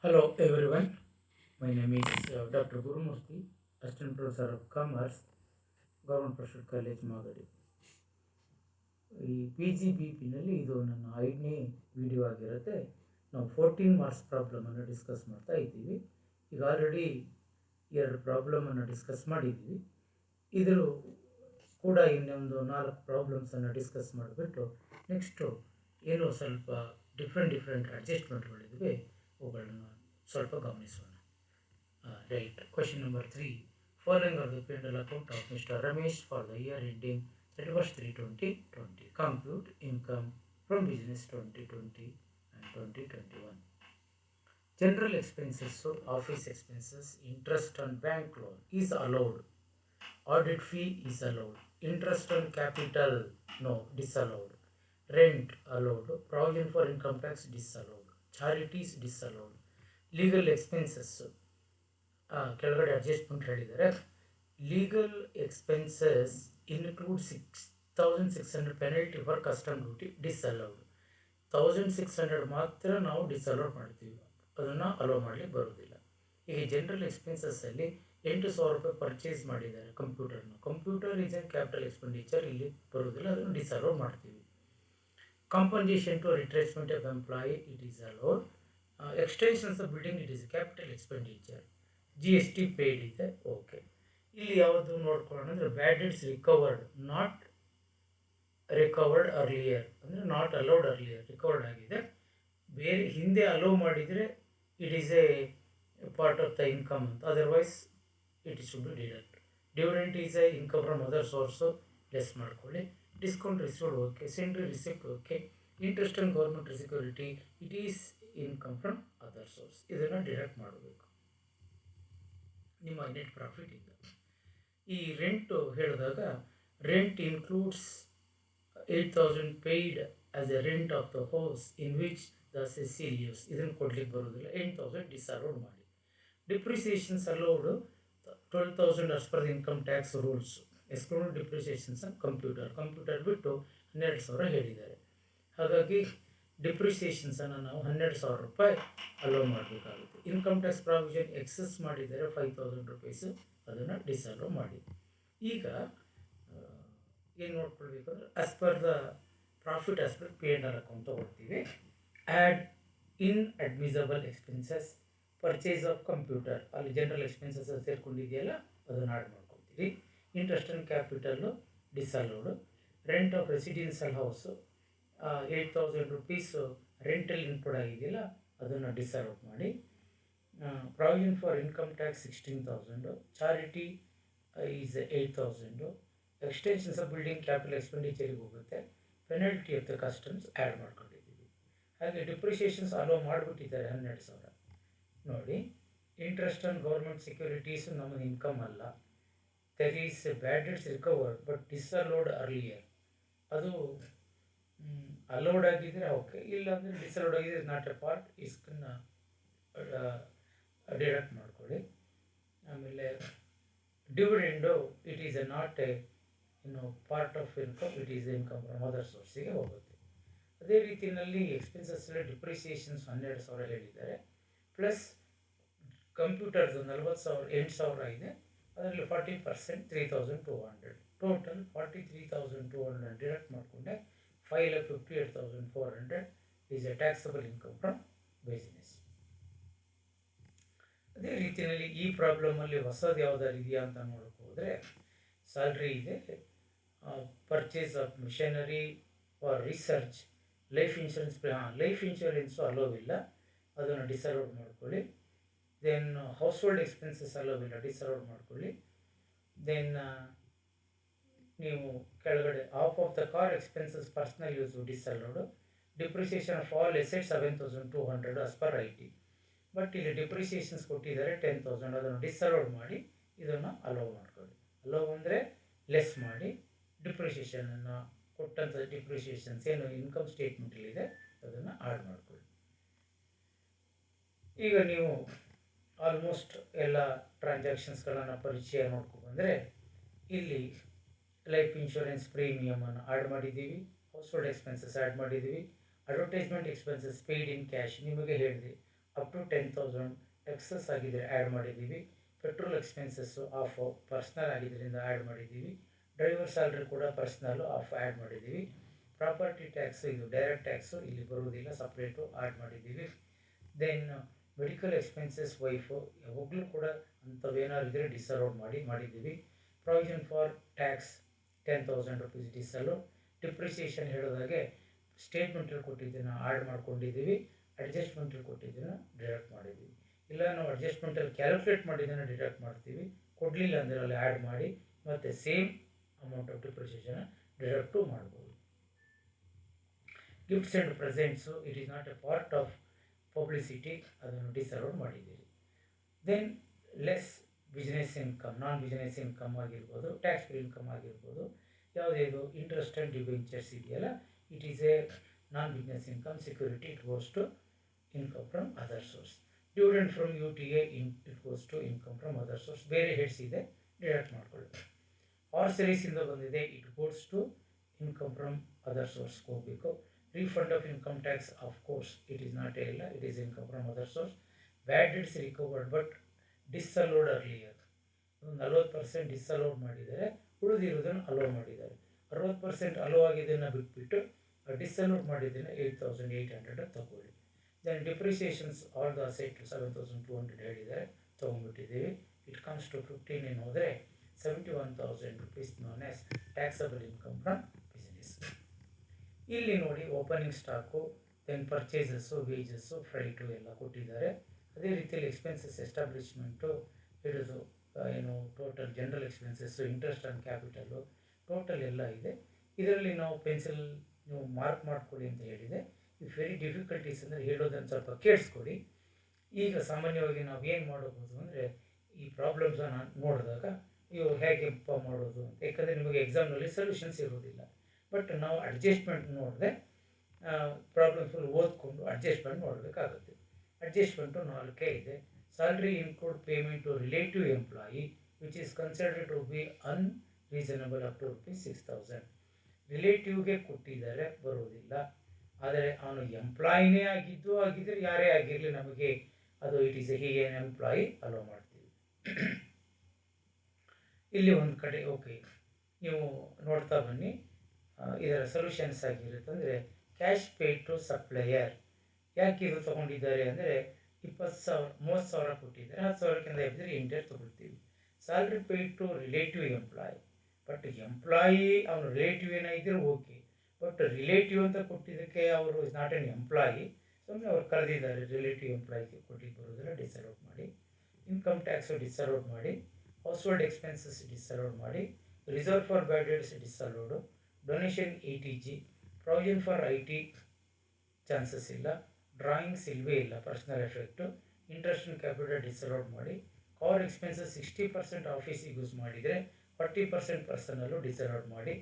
Hello everyone, my name is Dr. Gurumurthy, Assistant Professor of Commerce, Government Professional College, Magadi. ಈ P G B ಪಿನಲ್ಲಿ ಇದು ನನ್ನ 5ನೇ video ಆಗಿರುತ್ತೆ. ನಾವು 14 marks ಪ್ರಾಬ್ಲಮನ್ನು discuss ಮಾಡ್ತಾ ಇದ್ದೀವಿ. ಈಗ ಆಲ್ರೆಡಿ 2 ಪ್ರಾಬ್ಲಮನ್ನು ಡಿಸ್ಕಸ್ ಮಾಡಿದ್ದೀವಿ. ಇದ್ರ ಕೂಡ ಇನ್ನೊಂದು 4 ಪ್ರಾಬ್ಲಮ್ಸನ್ನು ಡಿಸ್ಕಸ್ ಮಾಡಿಬಿಟ್ಟು ನೆಕ್ಸ್ಟು ಏನೋ ಸ್ವಲ್ಪ ಡಿಫ್ರೆಂಟ್ ಅಡ್ಜಸ್ಟ್ಮೆಂಟ್ಗಳಿವೆ, ಅವುಗಳನ್ನು ಸ್ವಲ್ಪ ಗಮನಿಸೋಣ. Right. Question number 3. Following are the P&L account of Mr. Ramesh for the year ending 31st 3/2020. Compute income from business 2020 and 2021. General expenses, so office expenses, interest on bank loan is allowed. Audit fee is allowed. Interest on capital, no, disallowed. Rent allowed. Provision for income tax disallowed. Charities disallowed. Legal expenses, ಕೆಳಗಡೆ adjustment ಹೇಳಿದ್ದಾರೆ. Legal expenses include 6,600 penalty for custom duty ಡಿಸ್ಅಲೌಡ್. 1,600 ಮಾತ್ರ ನಾವು ಡಿಸ್ಅಲೌಡ್ ಮಾಡ್ತೀವಿ, ಅದನ್ನು hello ಮಾಡಲಿಕ್ಕೆ ಬರೋದಿಲ್ಲ. ಈಗ general ಎಕ್ಸ್ಪೆನ್ಸಸ್ಸಲ್ಲಿ 8,000 ರೂಪಾಯಿ ಪರ್ಚೇಸ್ ಮಾಡಿದ್ದಾರೆ computer is an capital expenditure, ಇಲ್ಲಿ ಬರೋದಿಲ್ಲ, ಅದನ್ನು ಡಿಸ್ಅಲೌಡ್ ಮಾಡ್ತೀವಿ. Compensation to retrenchment of employee it is allowed. Extensions of building it is capital expenditure. GST paid ಇದೆ, ಓಕೆ. ಇಲ್ಲಿ ಯಾವುದು ನೋಡ್ಕೊಳ್ಳೋಣ ಅಂದರೆ bad debts recovered, not recovered earlier, ಅಂದರೆ ನಾಟ್ ಅಲೌಡ್ ಅರ್ಲಿಯರ್, ರಿಕವರ್ಡ್ ಆಗಿದೆ. ಬೇರೆ ಹಿಂದೆ ಅಲೋ ಮಾಡಿದರೆ it is a part of the income ಅಂತ, otherwise it is should be deduct. Dividend is A income from other source, less ಮಾಡ್ಕೊಳ್ಳಿ. Discount received okay. Sundry receipt okay. Interest on government security it is income from other source, ಇದನ್ನು deduct ಮಾಡಬೇಕು ನಿಮ್ಮ net profit ಇಂದ. ಈ rent ಹೇಳಿದಾಗ rent includes 8,000 paid as a rent of the house in which the assessee lives, ಇದನ್ನು ಕೊಡ್ಲಿಕ್ಕೆ ಬರೋದಿಲ್ಲ, 8,000 disallowed ಮಾಡಿ. Depreciations allowed 12,000 as per the income tax rules. Exclude depreciations computer ಬಿಟ್ಟು 12,000 ಹೇಳಿದ್ದಾರೆ. ಹಾಗಾಗಿ ಡಿಪ್ರಿಸಿಯೇಷನ್ಸನ್ನು ನಾವು 12,000 ರೂಪಾಯಿ ಅಲೋ ಮಾಡಬೇಕಾಗುತ್ತೆ. ಇನ್ಕಮ್ ಟ್ಯಾಕ್ಸ್ ಪ್ರಾವಿಷನ್ ಎಕ್ಸಸ್ ಮಾಡಿದರೆ 5,000 ರುಪೀಸು, ಅದನ್ನು ಡಿಸ್ಅಲೋ ಮಾಡಿ. ಈಗ ಏನು ನೋಡ್ಕೊಳ್ಬೇಕಂದ್ರೆ as per the profit as per P&L account ತೊಗೊಳ್ತೀವಿ. Add inadmissible expenses, purchase of computer, ಅಲ್ಲಿ ಜನರಲ್ ಎಕ್ಸ್ಪೆನ್ಸಸ್ ಸೇರ್ಕೊಂಡಿದೆಯಲ್ಲ, ಅದನ್ನು ಆ್ಯಡ್ ಮಾಡ್ಕೊಳ್ತೀವಿ. Interest on capital disallowed. Rent of residential house 8,000 rupees ರೆಂಟಲ್ಲಿ ಇನ್ಕ್ಲೂಡ್ ಆಗಿದೆಯಲ್ಲ, ಅದನ್ನು ಡಿಸ್ಅಲೌಡ್ ಮಾಡಿ. Provision for income tax 16,000. Charity is 8,000. Extensions of building capital ಎಕ್ಸ್ಪೆಂಡಿಚರಿಗೆ ಹೋಗುತ್ತೆ. Penalty of the customs add ಮಾಡ್ಕೊಂಡಿದ್ದೀವಿ. ಹಾಗೆ ಡಿಪ್ರಿಸಿಯೇಷನ್ಸ್ ಅಲೋ ಮಾಡಿಬಿಟ್ಟಿದ್ದಾರೆ 12,000 ನೋಡಿ. ಇಂಟ್ರೆಸ್ಟ್ ಆನ್ ಗೌರ್ಮೆಂಟ್ ಸೆಕ್ಯೂರಿಟೀಸ್ ನಮ್ಮದು ಇನ್ಕಮ್ ಅಲ್ಲ. There is bad debts recovered but disallowed earlier, ಅದು ಅಲೌಡ್ ಆಗಿದ್ದರೆ ಓಕೆ, ಇಲ್ಲಾಂದರೆ ಡಿಸ್ಅಲೌಡ್ ಆಗಿದ್ರೆ ನಾಟ್ ಎ ಪಾರ್ಟ್, ಇಸ್ಕನ್ನು ಡಿಡಕ್ಟ್ ಮಾಡ್ಕೊಳ್ಳಿ. ಆಮೇಲೆ dividend it is a not a part of income, it is income from other ಸೋರ್ಸಿಗೆ ಹೋಗುತ್ತೆ. ಅದೇ ರೀತಿಯಲ್ಲಿ ಎಕ್ಸ್ಪೆನ್ಸಸ್ಸಲ್ಲಿ ಡಿಪ್ರಿಸಿಯೇಷನ್ಸ್ 12,000 ಹೇಳಿದ್ದಾರೆ. ಪ್ಲಸ್ ಕಂಪ್ಯೂಟರ್ದು 40,000, 8,000 ಇದೆ, ಅದರಲ್ಲಿ 40% 3,200, ಟೋಟಲ್ 43,200 ಡಿಡಕ್ಟ್ ಮಾಡಿಕೊಂಡೆ. 5,58,400 is A taxable income from business. ಅದೇ ರೀತಿಯಲ್ಲಿ ಈ ಪ್ರಾಬ್ಲಮಲ್ಲಿ ಹೊಸದು ಯಾವುದಾದ್ರು ಇದೆಯಾ ಅಂತ ನೋಡೋಕೆ ಹೋದರೆ ಸ್ಯಾಲ್ರಿ ಇದೆ, purchase of machinery for research, life insurance, life insurance ಅಲೋವಿಲ್ಲ, ಅದನ್ನು ಡಿಸ್ಅಲೌಡ್ ಮಾಡ್ಕೊಳ್ಳಿ. ದೆನ್ ಹೌಸ್ ಹೋಲ್ಡ್ ಎಕ್ಸ್ಪೆನ್ಸಸ್ ಅಲೋವಿಲ್ಲ, ಡಿಸ್ಅಲೌಡ್ ಮಾಡ್ಕೊಳ್ಳಿ. ದೆನ್ ನೀವು ಕೆಳಗಡೆ of of the car expenses personal use disallowed. Depreciation of all assets 7,200 as per IT. But ಇಲ್ಲಿ depreciations ಕೊಟ್ಟಿದ್ದಾರೆ 10,000, ಅದನ್ನು ಡಿಸ್ಅಲೌಡ್ ಮಾಡಿ ಇದನ್ನು ಅಲೋ ಮಾಡ್ಕೊಳ್ಳಿ. ಅಲೋ ಅಂದರೆ ಲೆಸ್ ಮಾಡಿ, ಡಿಪ್ರಿಸಿಯೇಷನನ್ನು ಕೊಟ್ಟಂಥ ಡಿಪ್ರಿಸಿಯೇಷನ್ಸ್ ಏನು ಇನ್ಕಮ್ ಸ್ಟೇಟ್ಮೆಂಟಲ್ಲಿದೆ ಅದನ್ನು ಆ್ಯಡ್ ಮಾಡ್ಕೊಳ್ಳಿ. ಈಗ ನೀವು ಆಲ್ಮೋಸ್ಟ್ ಎಲ್ಲ ಟ್ರಾನ್ಸಾಕ್ಷನ್ಸ್ಗಳನ್ನು ಪರಿಚಯ ನೋಡ್ಕೊಂಡ್ಬಂದರೆ ಇಲ್ಲಿ ಲೈಫ್ ಇನ್ಶೂರೆನ್ಸ್ ಪ್ರೀಮಿಯಮನ್ನು ಆ್ಯಡ್ ಮಾಡಿದ್ದೀವಿ, ಹೌಸ್ ಹೋಲ್ಡ್ ಎಕ್ಸ್ಪೆನ್ಸಸ್ ಆ್ಯಡ್ ಮಾಡಿದ್ದೀವಿ, advertisement expenses paid in cash ನಿಮಗೆ ಹೇಳಿದೆ, ಅಪ್ ಟು 10,000 ಎಕ್ಸಸ್ ಆಗಿದ್ದರೆ ಆ್ಯಡ್ ಮಾಡಿದ್ದೀವಿ. ಪೆಟ್ರೋಲ್ ಎಕ್ಸ್ಪೆನ್ಸಸ್ಸು ಆಫ್ ಪರ್ಸ್ನಲ್ ಆಗಿದ್ದರಿಂದ ಆ್ಯಡ್ ಮಾಡಿದ್ದೀವಿ. ಡ್ರೈವರ್ ಸ್ಯಾಲ್ರಿ ಕೂಡ ಪರ್ಸ್ನಲ್ಲು ಆಫ್ ಆ್ಯಡ್ ಮಾಡಿದ್ದೀವಿ. ಪ್ರಾಪರ್ಟಿ ಟ್ಯಾಕ್ಸು ಇದು ಡೈರೆಕ್ಟ್ ಟ್ಯಾಕ್ಸು ಇಲ್ಲಿ ಬರುವುದಿಲ್ಲ, ಸಪ್ರೇಟು ಆ್ಯಡ್ ಮಾಡಿದ್ದೀವಿ. ದೆನ್ ಮೆಡಿಕಲ್ ಎಕ್ಸ್ಪೆನ್ಸಸ್ ವೈಫು ಯಾವಾಗಲೂ ಕೂಡ ಅಂಥವೇನಾದ್ರು ಇದ್ದರೆ ಡಿಸಲೋಡ್ ಮಾಡಿದ್ದೀವಿ. Provision for tax 10,000 rupees disallow. Depreciation ಹೇಳಿದಾಗೆ ಸ್ಟೇಟ್ಮೆಂಟಲ್ಲಿ ಕೊಟ್ಟಿದ್ದನ್ನು ಆ್ಯಡ್ ಮಾಡ್ಕೊಂಡಿದ್ದೀವಿ, ಅಡ್ಜಸ್ಟ್ಮೆಂಟಲ್ಲಿ ಕೊಟ್ಟಿದ್ದನ್ನು ಡಿಡಕ್ಟ್ ಮಾಡಿದ್ದೀವಿ. ಇಲ್ಲ ನಾವು ಅಡ್ಜಸ್ಟ್ಮೆಂಟಲ್ಲಿ ಕ್ಯಾಲ್ಕುಲೇಟ್ ಮಾಡಿದ್ದನ್ನು ಡಿಡಕ್ಟ್ ಮಾಡ್ತೀವಿ, ಕೊಡಲಿಲ್ಲ ಅಂದರೆ ಅಲ್ಲಿ ಆ್ಯಡ್ ಮಾಡಿ ಮತ್ತು same amount of depreciation deduct ಮಾಡ್ಬೋದು. Gifts and presents it is not a part of publicity, ಅದನ್ನು ಡಿಸಲೋಡ್ ಮಾಡಿದ್ದೀವಿ. Then less business income, non business income ಆಗಿರ್ಬೋದು, ಟ್ಯಾಕ್ಸ್ ಫ್ರೀ ಇನ್ಕಮ್ ಆಗಿರ್ಬೋದು, ಯಾವುದೇದು ಇಂಟ್ರೆಸ್ಟ್ ಆ್ಯಂಡ್ ಡಿಬೆಂಚರ್ಸ್ ಇದೆಯಲ್ಲ, it is a non business income security, it goes to income from other source. Dividend from UTA it goes to income from other source. ಬೇರೆ heads ಇದೆ, deduct ಮಾಡ್ಕೊಳ್ಬೇಕು. ಆರ್ಸರೀಸಿಂದ ಬಂದಿದೆ, it goes to income from other source ಹೋಗಬೇಕು. Refund of income tax of course it is not ಇಲ್ಲ, it is income from other source. Bad debts recovered but disallowed earlier, 40% disallowed ಮಾಡಿದ್ದಾರೆ, ಉಳಿದಿರೋದನ್ನು hello ಮಾಡಿದ್ದಾರೆ. 60% hello ಆಗಿದ್ದನ್ನು ಬಿಟ್ಬಿಟ್ಟು ಡಿಸಲೋಡ್ ಮಾಡಿದ್ದನ್ನು 8,800 ತಗೊಳ್ಳಿ. Then ಡಿಪ್ರಿಸಿಯೇಷನ್ಸ್ all the asset 7,200 ಹೇಳಿದ್ದಾರೆ, ತೊಗೊಂಡ್ಬಿಟ್ಟಿದ್ದೀವಿ. It comes to 15 ಏನು ಹೋದರೆ 71,000 rupees known as taxable income from business. ಇಲ್ಲಿ ನೋಡಿ opening stock, then purchases, wages, freight ಎಲ್ಲ ಕೊಟ್ಟಿದ್ದಾರೆ. ಅದೇ ರೀತಿಯಲ್ಲಿ ಎಕ್ಸ್ಪೆನ್ಸಸ್ ಎಸ್ಟಾಬ್ಲಿಷ್ಮೆಂಟು ಹಿಡಿದು ಏನು total general expenses, interest on capital, total ಎಲ್ಲ ಇದೆ. ಇದರಲ್ಲಿ ನಾವು ಪೆನ್ಸಿಲ್ ನೀವು ಮಾರ್ಕ್ ಮಾಡಿಕೊಡಿ ಅಂತ ಹೇಳಿದೆ. ಇಫ್ ವೆರಿ ಡಿಫಿಕಲ್ಟೀಸ್ ಅಂದರೆ ಹೇಳೋದನ್ನು ಸ್ವಲ್ಪ ಕೇಳಿಸ್ಕೊಡಿ. ಈಗ ಸಾಮಾನ್ಯವಾಗಿ ನಾವು ಏನು ಮಾಡಬಹುದು ಅಂದರೆ ಈ ಪ್ರಾಬ್ಲಮ್ಸನ್ನು ನೋಡಿದಾಗ ಇವು ಹೇಗೆ ಮಾಡೋದು ಅಂತ, ಯಾಕಂದರೆ ನಿಮಗೆ ಎಕ್ಸಾಮ್ನಲ್ಲಿ ಸೊಲ್ಯೂಷನ್ಸ್ ಇರೋದಿಲ್ಲ. ಬಟ್ ನಾವು ಅಡ್ಜಸ್ಟ್ಮೆಂಟ್ ನೋಡಿದೆ ಪ್ರಾಬ್ಲಮ್ ಫುಲ್ ಓದ್ಕೊಂಡು ಅಡ್ಜಸ್ಟ್ಮೆಂಟ್ ನೋಡಬೇಕಾಗುತ್ತೆ. ಅಡ್ಜಸ್ಟ್ಮೆಂಟು 4 ಇದೆ. Salary include payment to relative employee which is considered to be unreasonable up to ₹6,000. ರಿಲೇಟಿವ್ಗೆ ಕೊಟ್ಟಿದ್ದಾರೆ, ಬರೋದಿಲ್ಲ. ಆದರೆ ಅವನು ಎಂಪ್ಲಾಯಿನೇ ಆಗಿದ್ದರೆ ಯಾರೇ ಆಗಿರಲಿ ನಮಗೆ ಅದು ಇಟ್ ಈಸ್ ಹೀಗೆ ಎಂಪ್ಲಾಯಿ ಅಲೋ ಮಾಡ್ತೀವಿ. ಇಲ್ಲಿ ಒಂದು ಕಡೆ ಓಕೆ ನೀವು ನೋಡ್ತಾ ಬನ್ನಿ. ಇದರ ಸೊಲ್ಯೂಷನ್ಸ್ ಆಗಿರುತ್ತೆ ಅಂದರೆ ಕ್ಯಾಶ್ ಪೇಡ್ ಟು ಸಪ್ಲೈಯರ್. ಯಾಕೆ ಇದು ತೊಗೊಂಡಿದ್ದಾರೆ ಅಂದರೆ 20,000 30,000 ಕೊಟ್ಟಿದ್ದಾರೆ, 10,000ಕ್ಕಿಂತ ಎಬ್ಬಿದ್ರೆ ಇಂಟರ್ ತೊಗೊಳ್ತೀವಿ. Salary paid to relative employee, but employee ಅವನು ರಿಲೇಟಿವ್ ಏನಾಗಿದ್ದರೂ ಓಕೆ, ಬಟ್ ರಿಲೇಟಿವ್ ಅಂತ ಕೊಟ್ಟಿದ್ದಕ್ಕೆ ಅವರು ಇಸ್ ನಾಟ್ ಎನ್ ಎಂಪ್ಲಾಯಿ, ಸುಮ್ಮನೆ ಅವ್ರು ಕರೆದಿದ್ದಾರೆ, ರಿಲೇಟಿವ್ ಎಂಪ್ಲಾಯಿಗೆ ಕೊಟ್ಟಿದ್ದು ಬರೋದಿಲ್ಲ, ಡಿಸಲೋಡ್ ಮಾಡಿ. ಇನ್ಕಮ್ ಟ್ಯಾಕ್ಸು ಡಿಸಲೋಡ್ ಮಾಡಿ, ಹೌಸ್ ಹೋಲ್ಡ್ ಎಕ್ಸ್ಪೆನ್ಸಸ್ ಡಿಸಲೋಡ್ ಮಾಡಿ, reserve for bad debts disallowed, donation ATG, provision for IT chances ಇಲ್ಲ, ಡ್ರಾಯಿಂಗ್ಸ್ ಇಲ್ಲವೇ ಇಲ್ಲ, personal effect, interest in capital disallowed ಮಾಡಿ, ಕಾರ್ ಎಕ್ಸ್ಪೆನ್ಸಸ್ 60% ಆಫೀಸಿಗೆ ಯೂಸ್ ಮಾಡಿದರೆ 40% ಪರ್ಸನಲ್ಲು ಡಿಸಲೋಡ್ ಮಾಡಿ,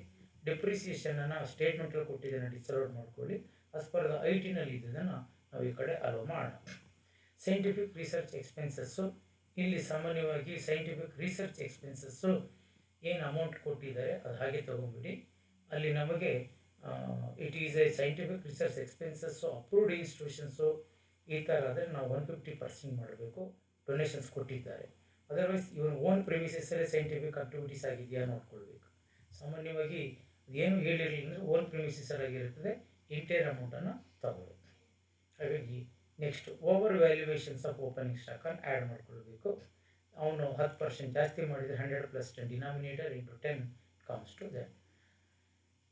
ಡಿಪ್ರಿಸಿಯೇಷನನ್ನು ಸ್ಟೇಟ್ಮೆಂಟಲ್ಲಿ ಕೊಟ್ಟಿದ್ದನ್ನು ಡಿಸಲೋಡ್ ಮಾಡ್ಕೊಳ್ಳಿ. ಆಸ್ ಪರ್ ದ IT ಇದ್ದದನ್ನು ನಾವು ಈ ಕಡೆ ಅಲೋ ಮಾಡೋಣ. ಸೈಂಟಿಫಿಕ್ ರಿಸರ್ಚ್ ಎಕ್ಸ್ಪೆನ್ಸಸ್ಸು, ಇಲ್ಲಿ ಸಾಮಾನ್ಯವಾಗಿ ಸೈಂಟಿಫಿಕ್ ರಿಸರ್ಚ್ ಎಕ್ಸ್ಪೆನ್ಸಸ್ಸು ಏನು ಅಮೌಂಟ್ ಕೊಟ್ಟಿದ್ದಾರೆ ಅದು ಹಾಗೆ ತೊಗೊಂಬಿಡಿ. ಅಲ್ಲಿ ನಮಗೆ it is A scientific research expenses approved institutions ಈ ಥರ ಆದರೆ ನಾವು 150% ಮಾಡಬೇಕು, ಡೊನೇಷನ್ಸ್ ಕೊಟ್ಟಿದ್ದಾರೆ. ಅದರ್ವೈಸ್ ಇವನು ಓನ್ ಪ್ರಿಮಿಸಸ್ಸಲ್ಲೇ ಸೈಂಟಿಫಿಕ್ ಆಕ್ಟಿವಿಟೀಸ್ ಆಗಿದೆಯಾ ನೋಡ್ಕೊಳ್ಬೇಕು. ಸಾಮಾನ್ಯವಾಗಿ ಏನು ಹೇಳಿರಲಿಲ್ಲ ಅಂದರೆ ಓನ್ ಪ್ರಿಮಿಸಸ್ಸಲ್ಲಾಗಿರುತ್ತದೆ, ಎಂಟೈರ್ ಅಮೌಂಟನ್ನು ತಗೊಳ್ಳಿ. ಹಾಗಾಗಿ next over valuations of opening ಸ್ಟಾಕನ್ನು ಆ್ಯಡ್ ಮಾಡ್ಕೊಳ್ಬೇಕು. ಅವನು 10% ಜಾಸ್ತಿ ಮಾಡಿದರೆ 100 + 10 denominator into 10 comes to that.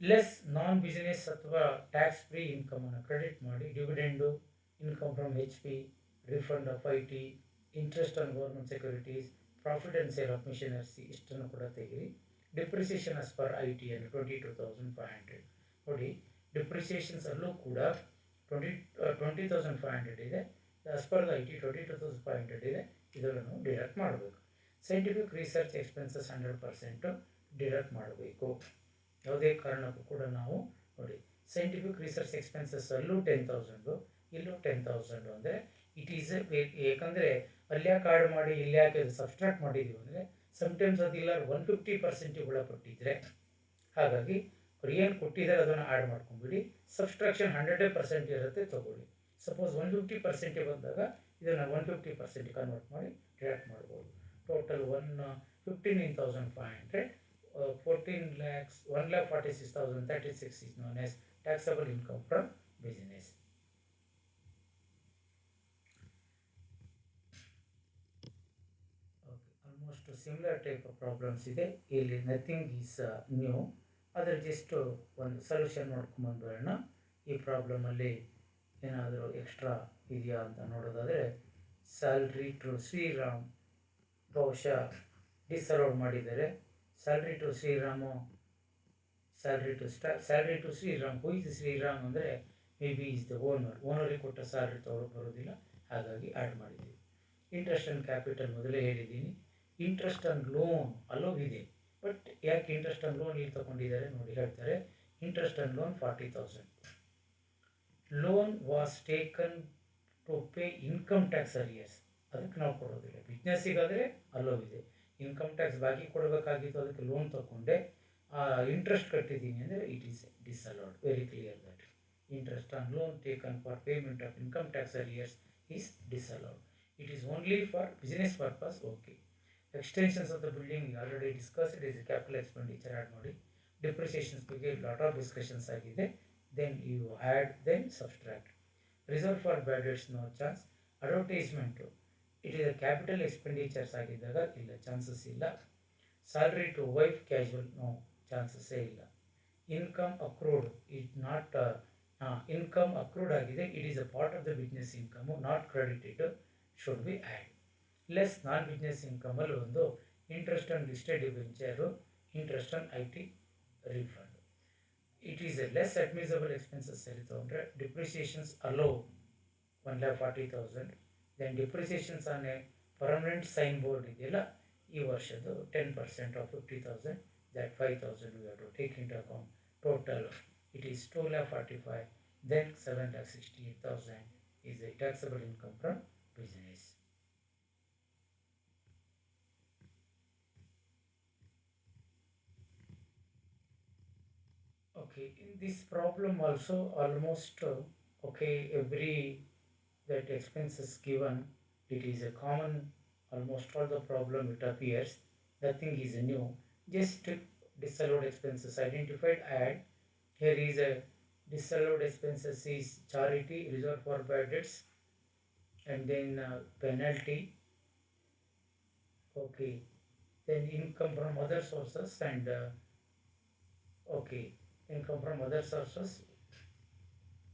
Less non business ಅಥವಾ ಟ್ಯಾಕ್ಸ್ ಫ್ರೀ ಇನ್ಕಮನ್ನು ಕ್ರೆಡಿಟ್ ಮಾಡಿ, dividend, income from HP, refund of IT, interest on government securities, profit and sale of ಮಿಷನರ್ಸಿ ಇಷ್ಟನ್ನು ಕೂಡ ತೆಗೀರಿ. ಡಿಪ್ರಿಸಿಯೇಷನ್ ಆಸ್ ಪರ್ IT ಅಂದರೆ 22,500 ನೋಡಿ. ಡಿಪ್ರಿಸಿಯೇಷನ್ಸಲ್ಲೂ ಕೂಡ 20,500 ಇದೆ, ಆಸ್ ಪರ್ ದ IT 22,500 ಇದೆ, ಇದನ್ನು ಡಿಡಕ್ಟ್ ಮಾಡಬೇಕು. ಸೈಂಟಿಫಿಕ್ ರಿಸರ್ಚ್ ಎಕ್ಸ್ಪೆನ್ಸಸ್ 100% ಡಿಡಕ್ಟ್ ಮಾಡಬೇಕು. ಯಾವುದೇ ಕಾರಣಕ್ಕೂ ಕೂಡ ನಾವು ನೋಡಿ ಸೈಂಟಿಫಿಕ್ ರಿಸರ್ಚ್ ಎಕ್ಸ್ಪೆನ್ಸಸ್ಸಲ್ಲೂ 10,000, ಇಲ್ಲೂ 10,000 ಅಂದರೆ ಇಟ್ ಈಸ್ ಏಕೆಂದರೆ ಅಲ್ಯಾಕೆ ಆ್ಯಡ್ ಮಾಡಿ ಇಲ್ಯಾಕೆ ಸಬ್ಸ್ಟ್ರಾಕ್ಟ್ ಮಾಡಿದ್ದೀವಿ ಅಂದರೆ ಸಮ್ಟೈಮ್ಸ್ ಅದಿಲ್ಲ 150% ಒಳಪಟ್ಟಿದ್ರೆ, ಹಾಗಾಗಿ ಅವ್ರು ಏನು ಕೊಟ್ಟಿದ್ದಾರೆ ಅದನ್ನು ಆ್ಯಡ್ ಮಾಡ್ಕೊಂಡ್ಬಿಡಿ. ಸಬ್ಸ್ಟ್ರಾಕ್ಷನ್ 100% ಇರುತ್ತೆ, ತೊಗೊಳ್ಳಿ. ಸಪೋಸ್ 150% ಬಂದಾಗ ಇದನ್ನು 150% ಕನ್ವರ್ಟ್ ಮಾಡಿ ಡಿಡಕ್ಟ್ ಮಾಡ್ಬೋದು. Total 15,500, 14 lakhs, 1,46,036 is known as taxable income from business. Almost similar type of problems ಇದೆ. ಇಲ್ಲಿ ನಥಿಂಗ್ ಈಸ್ ನ್ಯೂ, ಅದರ ಜಸ್ಟ್ ಒಂದು ಸೊಲ್ಯೂಷನ್ ನೋಡ್ಕೊಂಬಂದು ಬರೋಣ. ಈ ಪ್ರಾಬ್ಲಮಲ್ಲಿ ಏನಾದರೂ ಎಕ್ಸ್ಟ್ರಾ ಇದೆಯಾ ಅಂತ ನೋಡೋದಾದರೆ, ಸ್ಯಾಲ್ರಿ ಟು ಶ್ರೀರಾಮ್ ಬಹುಶಃ ಡಿಸಲೋಡ್ ಮಾಡಿದ್ದಾರೆ. Salary to Shriram, salary to Shriram, who is Shriram ಅಂದರೆ ಮೇ ಬಿ ಈಸ್ ದ ಓನರಿಗೆ ಕೊಟ್ಟ ಸ್ಯಾಲ್ರಿ ತೊಗೊಳಕ್ಕೆ ಬರೋದಿಲ್ಲ, ಹಾಗಾಗಿ ಆ್ಯಡ್ ಮಾಡಿದ್ದೀವಿ. ಇಂಟ್ರೆಸ್ಟ್ ಆ್ಯಂಡ್ ಕ್ಯಾಪಿಟಲ್ ಮೊದಲೇ ಹೇಳಿದ್ದೀನಿ. ಇಂಟ್ರೆಸ್ಟ್ ಆನ್ ಲೋನ್ ಅಲೋ ಇದೆ, ಬಟ್ ಯಾಕೆ ಇಂಟ್ರೆಸ್ಟ್ ಆನ್ ಲೋನ್ ಇಲ್ಲಿ ತಗೊಂಡಿದ್ದಾರೆ ನೋಡಿ ಹೇಳ್ತಾರೆ. Interest on loan 40,000. Loan was taken to pay income tax arrears, ಅದಕ್ಕೆ ನಾವು ಕೊಡೋದಿಲ್ಲ. ಬಿಸ್ನೆಸ್ಸಿಗಾದರೆ ಅಲೋ ಇದೆ. ಇನ್ಕಮ್ ಟ್ಯಾಕ್ಸ್ ಬಾಕಿ ಕೊಡಬೇಕಾಗಿತ್ತು, ಅದಕ್ಕೆ ಲೋನ್ ತಗೊಂಡೆ, ಇಂಟ್ರೆಸ್ಟ್ ಕಟ್ಟಿದ್ದೀನಿ ಅಂದರೆ it is disallowed. Very clear that interest on loan taken for payment of income tax arrears is disallowed. It is only for business purpose. Okay. Extensions of the building we already discussed. It is a capital expenditure add modi. Depreciations ಬಗ್ಗೆ lot of discussions ಆಗಿದೆ. Then you add, then subtract. Reserve for bad debts no chance. Advertisement it is a capital expenditures ಆಗಿದ್ದಾಗ ಇಲ್ಲ, chances ಇಲ್ಲ. Salary to wife casual no chances ಇಲ್ಲ. Income accrued is not income accrued ಆಗಿದೆ. It is a part of the business income, not credited, should be add. Less non business ಇನ್ಕಮಲ್ಲಿ ಒಂದು interest on listed debenture, interest on IT refund. It is a less inadmissible expenses ಸರಿ ತೊಗೊಂಡ್ರೆ depreciations allow 1,40,000. Then depreciations on a permanent sign board ಇದೆಯಲ್ಲ ಈ ವರ್ಷದ್ದು 10% of 50,000, that 5,000 we have to take into account. Total it is 2,45,000. Then 7,68,000 is a taxable income from business. Okay, in this problem also almost every that expenses given, it is a common, almost all the problem it appears, nothing is new. Just disallowed expenses identified, add. Here is a disallowed expenses is charity, reserve for bad debts, and then penalty. Okay, then income from other sources and income from other sources.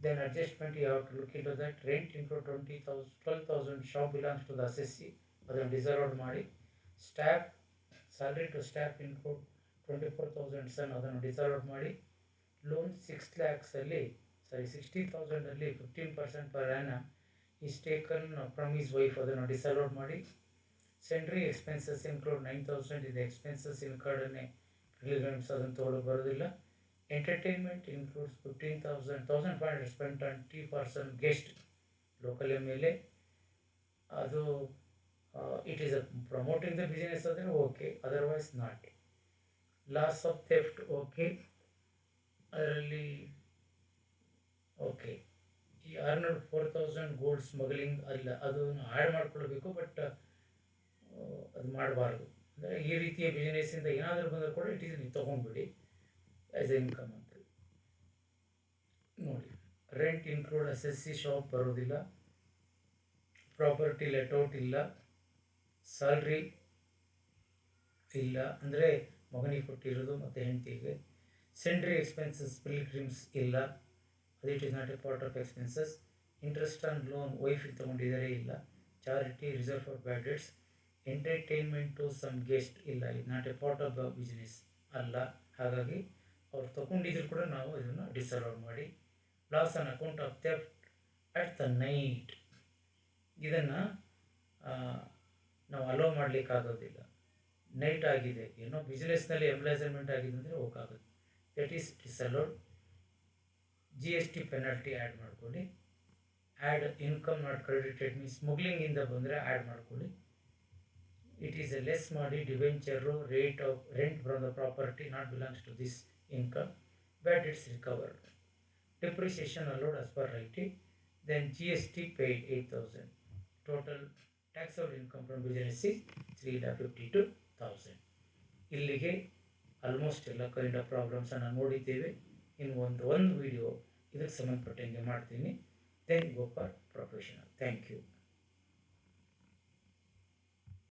Then adjustment you have to look into that. Rent into 12,000 shop belongs to the assessee, ಅದನ್ನು disallowed ಮಾಡಿ. Staff salary to staff include 24,000 ಸನ್, ಅದನ್ನು disallowed ಮಾಡಿ. Loan 60,000 15% per annum is taken from his wife, ಅದನ್ನು disallowed ಮಾಡಿ. ಸೆಂಡ್ರಿ expenses include 9,000 ಇದೆ expenses incurred ರಿಲಿವೆಂಟ್ಸ್, ಅದನ್ನು ತೊಗೊಳಕ್ಕೆ ಬರೋದಿಲ್ಲ. Entertainment includes 1,500 spent on tea for some guest, local MLA. ಅದು it is a promoting the business ಆದರೆ okay, otherwise not. Loss of theft okay, ಅದರಲ್ಲಿ okay. ಈ 4,000 ಗೋಲ್ಡ್ ಸ್ಮಗ್ಲಿಂಗ್ ಅಲ್ಲ, ಅದನ್ನು ಆ್ಯಡ್ ಮಾಡ್ಕೊಳ್ಬೇಕು, ಬಟ್ ಅದು ಮಾಡಬಾರ್ದು. ಅಂದರೆ ಈ ರೀತಿಯ ಬಿಸ್ನೆಸ್ಸಿಂದ ಏನಾದರೂ ಬಂದರೂ ಕೂಡ ಇಟ್ ಈಸ್ ನೀವು ತೊಗೊಂಡ್ಬಿಡಿ ಆ್ಯಸ್ ಎ ಇನ್ಕಮ್ ಅಂತ ನೋಡಿ. ರೆಂಟ್ ಇನ್ಕ್ಲೂಡ್ SSC ಶಾಪ್ ಬರೋದಿಲ್ಲ. ಪ್ರಾಪರ್ಟಿ ಲೆಟ್ಔಟ್ ಇಲ್ಲ. ಸ್ಯಾಲ್ರಿ ಇಲ್ಲ, ಅಂದರೆ ಮಗನಿಗೆ ಕೊಟ್ಟಿರೋದು ಮತ್ತು ಹೆಂಡತಿಗೆ. ಸೆಂಡ್ರಿ ಎಕ್ಸ್ಪೆನ್ಸಸ್ ಪಿಲ್ಗ್ರಿಮ್ಸ್ ಇಲ್ಲ, ಅದು it is not a part of expenses. Interest on loan ವೈಫಿಗೆ ತೊಗೊಂಡಿದ್ದಾರೆ ಇಲ್ಲ. Charity, reserve for bad debts. Entertainment to some guest ಇಲ್ಲ, ಇದು not a part of the business ಅಲ್ಲ, ಹಾಗಾಗಿ ಅವ್ರು ತೊಗೊಂಡಿದ್ರು ಕೂಡ ನಾವು ಇದನ್ನು ಡಿಸಲೋಡ್ ಮಾಡಿ. Loss on account of theft at the night, ಇದನ್ನು ನಾವು ಅಲೋ ಮಾಡಲಿಕ್ಕಾಗೋದಿಲ್ಲ. ನೈಟ್ ಆಗಿದೆ, ಏನೋ ಬಿಸ್ನೆಸ್ನಲ್ಲಿ ಎಂಪ್ಲಾಯ್ಸ್ಮೆಂಟ್ ಆಗಿದೆ ಅಂದರೆ ಹೋಗಾಗುತ್ತೆ, that is disallowed. GST penalty add ಮಾಡ್ಕೊಳ್ಳಿ. Add income not credited means ಸ್ಮಗ್ಲಿಂಗಿಂದ ಬಂದರೆ ಆ್ಯಡ್ ಮಾಡ್ಕೊಳ್ಳಿ. ಇಟ್ ಈಸ್ ಎ ಲೆಸ್ ಮಾಡಿ. Debenture, rate of rent from the property not belongs to this income, bad debts recovered. Depreciation allowed as per IT. Then GST paid 8,000. Total taxable income from business is 3,52,000. ಇಲ್ಲಿಗೆ almost ಎಲ್ಲ kind of ಪ್ರಾಬ್ಲಮ್ಸನ್ನು ನೋಡಿದ್ದೇವೆ. ಇನ್ನು ಒಂದು video ಇದಕ್ಕೆ ಸಂಬಂಧಪಟ್ಟಂಗೆ ಮಾಡ್ತೀನಿ. Then go for professional. Thank you.